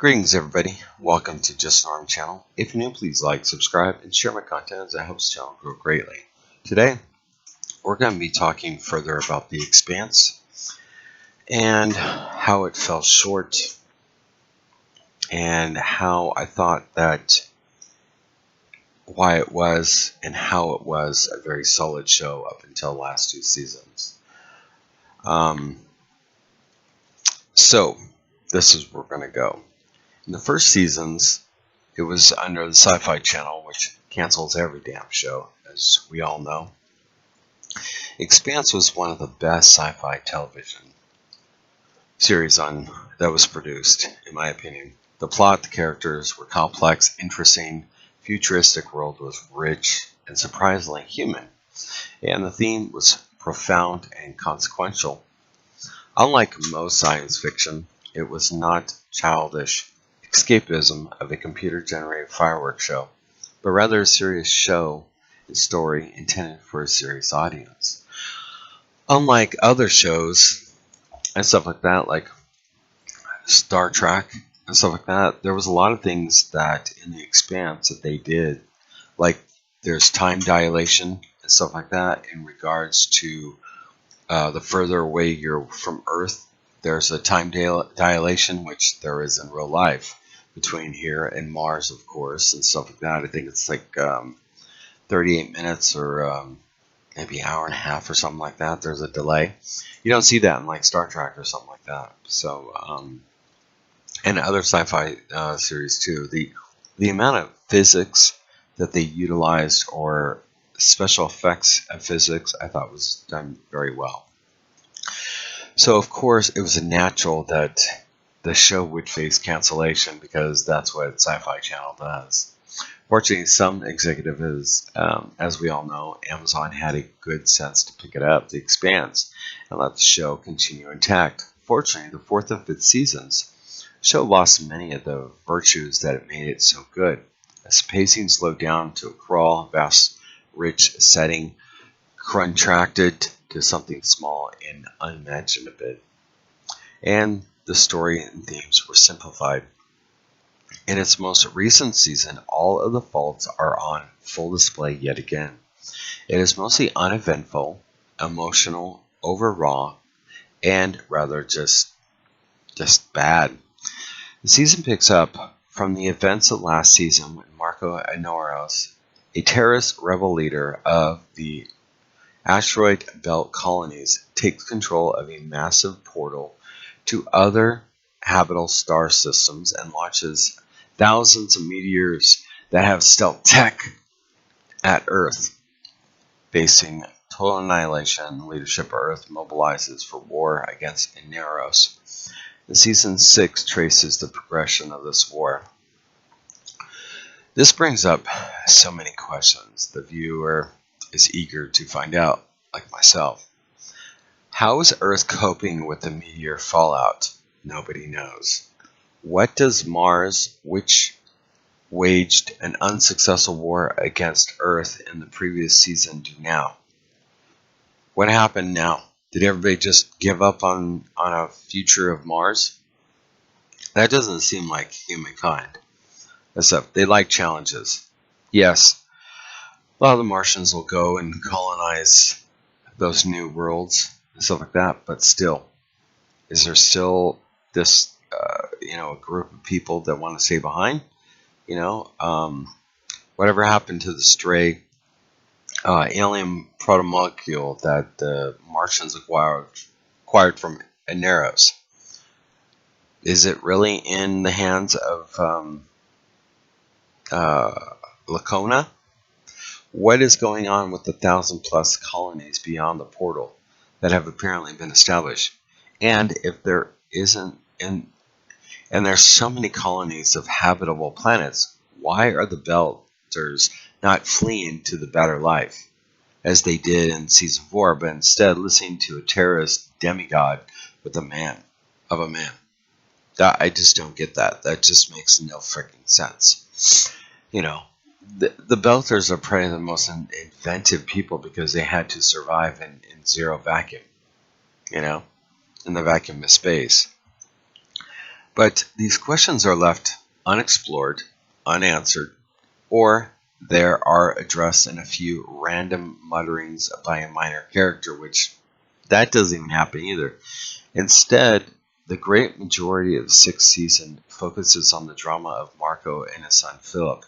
Greetings everybody, welcome to Just Norm channel. If you're new, please like, subscribe, and share my content as it helps the channel grow greatly. Today, we're going to be talking further about the Expanse and how it fell short and how I thought that why it was and how it was a very solid show up until the last two seasons. So, this is where we're going to go. In the first seasons, it was under the Sci-Fi Channel, which cancels every damn show, as we all know. Expanse was one of the best sci-fi television series that was produced, in my opinion. The plot, the characters were complex, interesting, futuristic world was rich and surprisingly human, and the theme was profound and consequential. Unlike most science fiction, it was not childish escapism of a computer-generated fireworks show, but rather a serious show and story intended for a serious audience. Unlike other shows and stuff like that, like Star Trek and stuff like that, there was a lot of things that in the Expanse that they did, like there's time dilation and stuff like that in regards to the further away you're from Earth. There's a time dilation, which there is in real life, between here and Mars, of course, and stuff like that. I think it's like 38 minutes or maybe an hour and a half or something like that. There's a delay. You don't see that in like Star Trek or something like that. So, and other sci-fi series too. The amount of physics that they utilized or special effects of physics, I thought was done very well. So, of course, it was a natural that the show would face cancellation because that's what Sci-Fi Channel does. Fortunately, some executives, as we all know, Amazon had a good sense to pick it up, The Expanse, and let the show continue intact. Fortunately, the fourth and fifth seasons, the show lost many of the virtues that it made it so good. As pacing slowed down to a crawl, vast, rich setting, contracted to something small and unimaginative, and the story and themes were simplified. In its most recent season, all of the faults are on full display yet again. It is mostly uneventful, emotional, overwrought, and rather just bad. The season picks up from the events of last season when Marco Anoros, a terrorist rebel leader of the asteroid belt colonies, takes control of a massive portal to other habitable star systems and launches thousands of meteors that have stealth tech at Earth. Facing total annihilation, the leadership of Earth mobilizes for war against Anoros. The season 6 traces the progression of this war. This brings up so many questions the viewer is eager to find out, like myself. How is Earth coping with the meteor fallout? Nobody knows. What does Mars, which waged an unsuccessful war against Earth in the previous season, do now? What happened now? Did everybody just give up on a future of Mars? That doesn't seem like humankind. Except they like challenges. Yes, a lot of the Martians will go and colonize those new worlds and stuff like that, but still, is there still this, a group of people that want to stay behind? Whatever happened to the stray alien protomolecule that the Martians acquired from Anoros? Is it really in the hands of Lacona? What is going on with the 1,000+ colonies beyond the portal that have apparently been established? And if there isn't, and there's so many colonies of habitable planets, why are the Belters not fleeing to the better life, as they did in season 4, but instead listening to a terrorist demigod with a man? I just don't get that. That just makes no freaking sense. The Belters are probably the most inventive people because they had to survive in zero vacuum, in the vacuum of space. But these questions are left unexplored, unanswered, or there are addressed in a few random mutterings by a minor character, which that doesn't even happen either. Instead, the great majority of the sixth season focuses on the drama of Marco and his son Philip.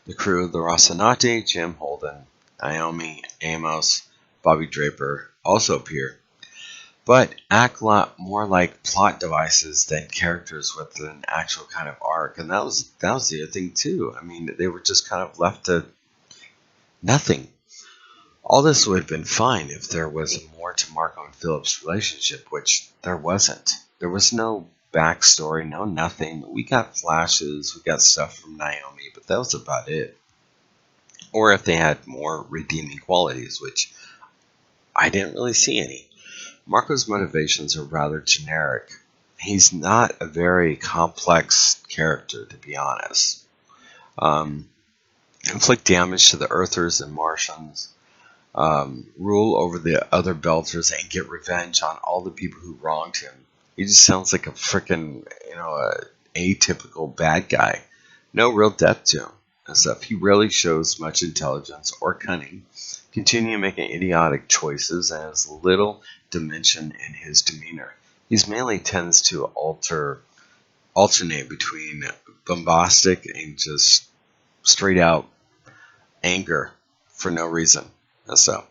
The crew, the Rocinante, Jim Holden, Naomi, Amos, Bobby Draper also appear, but act a lot more like plot devices than characters with an actual kind of arc. And that was the other thing too. I mean, they were just kind of left to nothing. All this would have been fine if there was more to Marco and Philip's relationship, which there wasn't. There was no backstory, no nothing. We got flashes, we got stuff from Naomi, but that was about it. Or if they had more redeeming qualities, which I didn't really see any. Marco's motivations are rather generic. He's not a very complex character, to be honest. Inflict damage to the Earthers and Martians, rule over the other Belters, and get revenge on all the people who wronged him. He just sounds like a freaking, atypical bad guy. No real depth to him and stuff. He rarely shows much intelligence or cunning, continue making idiotic choices, and has little dimension in his demeanor. He mainly tends to alternate between bombastic and just straight out anger for no reason. So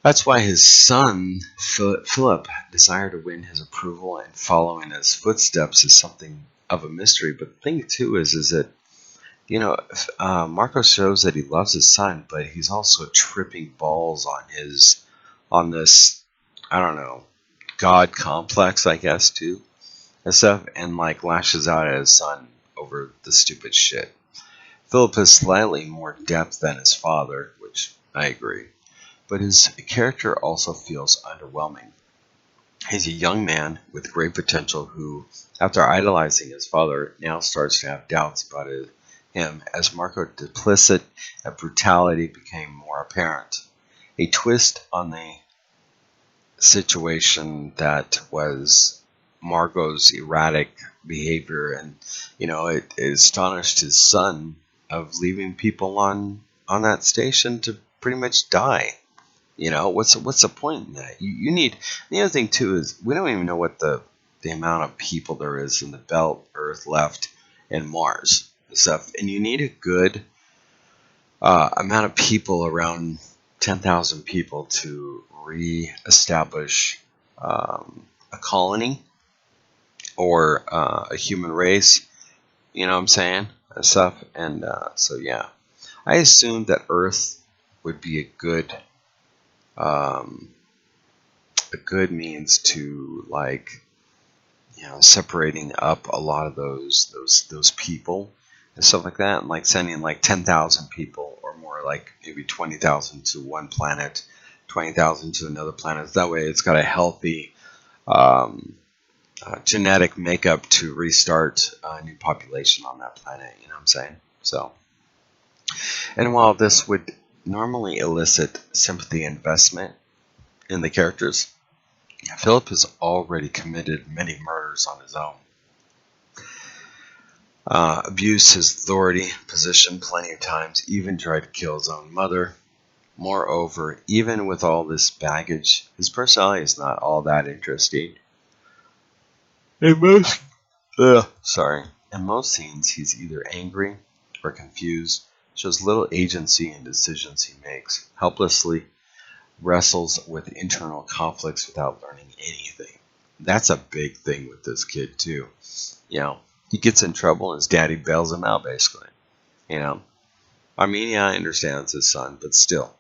that's why his son Philip desired to win his approval and follow in his footsteps is something of a mystery. But the thing too is that Marco shows that he loves his son, but he's also tripping balls on this, I don't know, God complex, I guess, too, and stuff, and like lashes out at his son over the stupid shit. Philip has slightly more depth than his father, which I agree, but his character also feels underwhelming. He's a young man with great potential who, after idolizing his father, now starts to have doubts about him as Marco's duplicity and brutality became more apparent. A twist on the situation that was Marco's erratic behavior, and it astonished his son of leaving people on that station to pretty much die. What's the point in that? You need, the other thing too is we don't even know what the amount of people there is in the belt, Earth left, and Mars and stuff, and you need a good amount of people, around 10,000 people, to re-establish a colony or a human race. You know what I'm saying? And stuff. And so yeah, I assumed that Earth would be a good means to, like, separating up a lot of those people and stuff like that, and like sending like 10,000 people or more, like maybe 20,000 to one planet, 20,000 to another planet. That way it's got a healthy genetic makeup to restart a new population on that planet. You know what I'm saying? So, and while this would normally elicit sympathy and investment in the characters, Philip has already committed many murders on his own. Abused his authority position plenty of times, even tried to kill his own mother. Moreover, even with all this baggage, his personality is not all that interesting. In most scenes, he's either angry or confused, shows little agency in decisions he makes, helplessly wrestles with internal conflicts without learning anything. That's a big thing with this kid too. He gets in trouble and his daddy bails him out, basically. I mean, yeah, I understand it's his son, but still,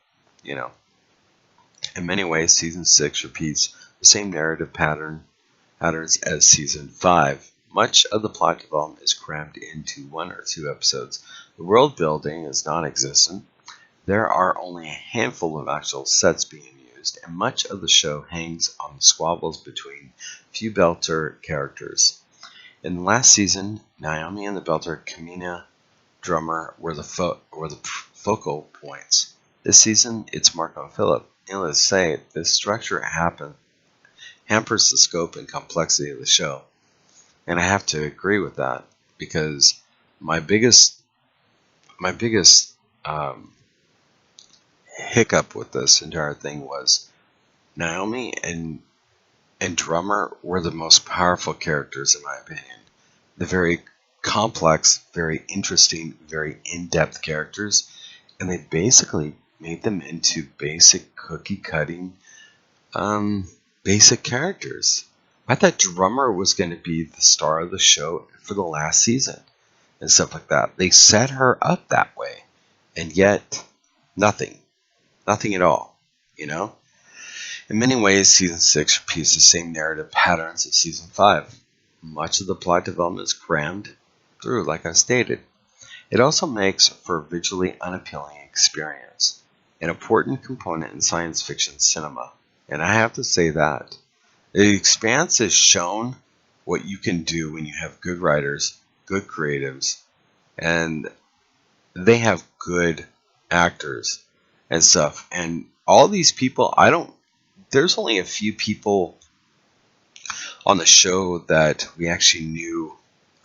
In many ways, season 6 repeats the same narrative patterns as season 5. Much of the plot development is crammed into 1 or 2 episodes. The world building is non-existent. There are only a handful of actual sets being used, and much of the show hangs on the squabbles between few Belter characters. In the last season, Naomi and the Belter Kamina drummer were the focal points. This season, it's Marco and Philip. Needless to say, this structure hampers the scope and complexity of the show. And I have to agree with that, because my biggest um, hiccup with this entire thing was Naomi and Drummer were the most powerful characters, in my opinion. The very complex, very interesting, very in-depth characters, and they basically made them into basic cookie-cutting, basic characters. I thought Drummer was going to be the star of the show for the last season and stuff like that. They set her up that way, and yet nothing at all, you know? In many ways, Season 6 repeats the same narrative patterns as Season 5. Much of the plot development is crammed through, like I stated. It also makes for a visually unappealing experience, an important component in science fiction cinema. And I have to say that. The Expanse has shown what you can do when you have good writers, good creatives, and they have good actors and stuff. And all these people, there's only a few people on the show that we actually knew,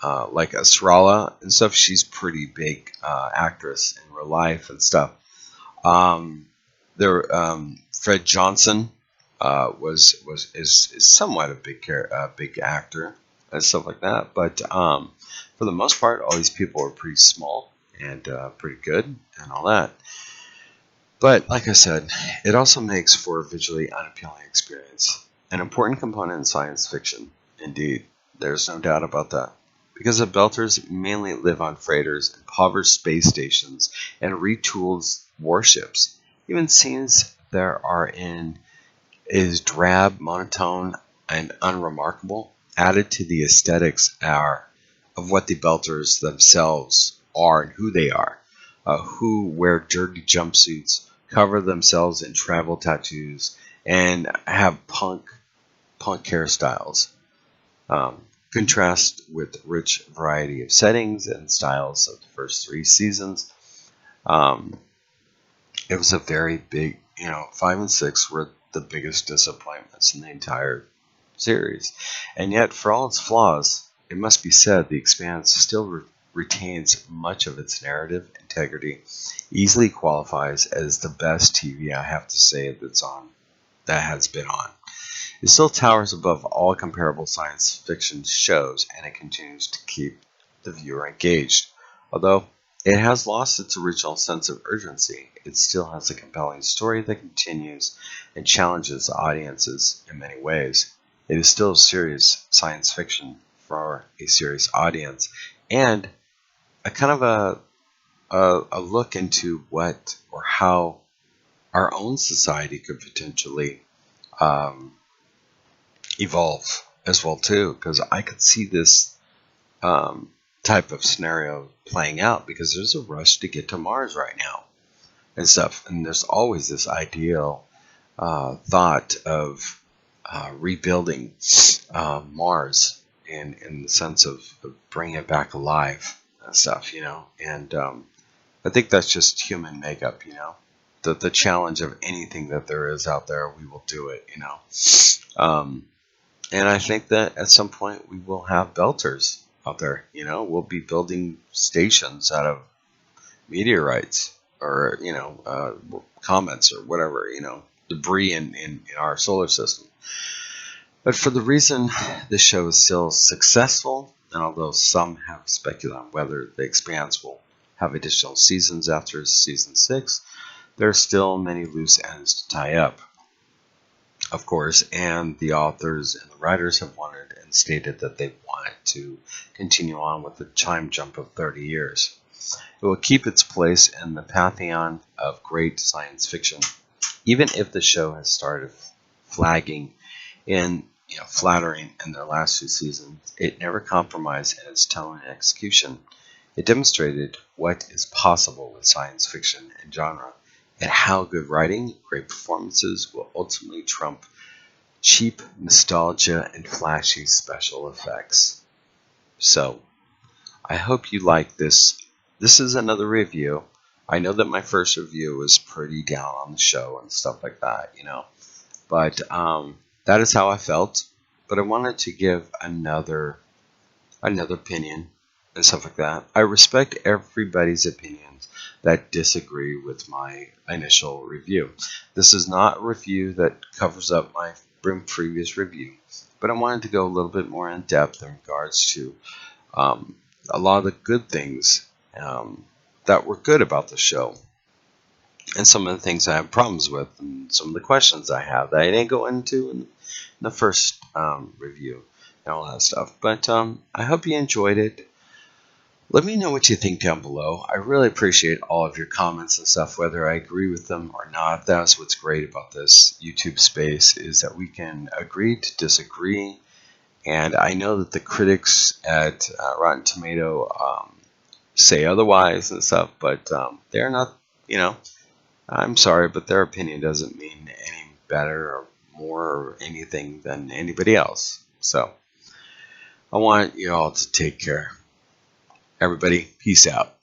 like Asrala and stuff. She's a pretty big actress in real life and stuff. Fred Johnson is somewhat a big actor and stuff like that. But for the most part, all these people are pretty small and pretty good and all that. But like I said, it also makes for a visually unappealing experience. An important component in science fiction, indeed. There's no doubt about that. Because the Belters mainly live on freighters, impoverished space stations, and retooled warships. Even scenes there are in is drab, monotone, and unremarkable, added to the aesthetics of what the Belters themselves are and who they are. Who wear dirty jumpsuits, cover themselves in tribal tattoos, and have punk hairstyles. Contrast with rich variety of settings and styles of the first 3 seasons. It was a very big, 5 and 6 were the biggest disappointments in the entire series. And yet, for all its flaws, it must be said the Expanse still retains much of its narrative integrity, easily qualifies as the best TV, I have to say, that has been on. It still towers above all comparable science fiction shows, and it continues to keep the viewer engaged. Although it has lost its original sense of urgency, it still has a compelling story that continues and challenges audiences in many ways. It is still serious science fiction for a serious audience, and a kind of a look into what or how our own society could potentially evolve as well too, because I could see this type of scenario playing out, because there's a rush to get to Mars right now and stuff, and there's always this ideal thought of rebuilding Mars in the sense of bringing it back alive and stuff, and I think that's just human makeup, the challenge of anything that there is out there, we will do it, and I think that at some point we will have Belters out there, we'll be building stations out of meteorites or, comets or whatever, debris in our solar system. But for the reason this show is still successful, and although some have speculated on whether The Expanse will have additional seasons after season 6, there are still many loose ends to tie up, of course, and the authors and the writers have wanted and stated that they wanted to continue on with the time jump of 30 years. It will keep its place in the pantheon of great science fiction, even if the show has started flattering in their last 2 seasons. It never compromised in its tone and execution. It demonstrated what is possible with science fiction and genre, and how good writing, great performances will ultimately trump cheap nostalgia and flashy special effects. So, I hope you like this. This is another review. I know that my first review was pretty down on the show and stuff like that, but that is how I felt. But I wanted to give another another opinion and stuff like that. I respect everybody's opinions that disagree with my initial review. This is not a review that covers up my previous review, but I wanted to go a little bit more in depth in regards to a lot of the good things that were good about the show, and some of the things I have problems with, and some of the questions I have that I didn't go into in the first review and all that stuff. But I hope you enjoyed it. Let me know what you think down below. I really appreciate all of your comments and stuff, whether I agree with them or not. That's what's great about this YouTube space, is that we can agree to disagree. And I know that the critics at Rotten Tomato say otherwise and stuff, but they're not, I'm sorry, but their opinion doesn't mean any better or more or anything than anybody else. So I want you all to take care. Everybody, peace out.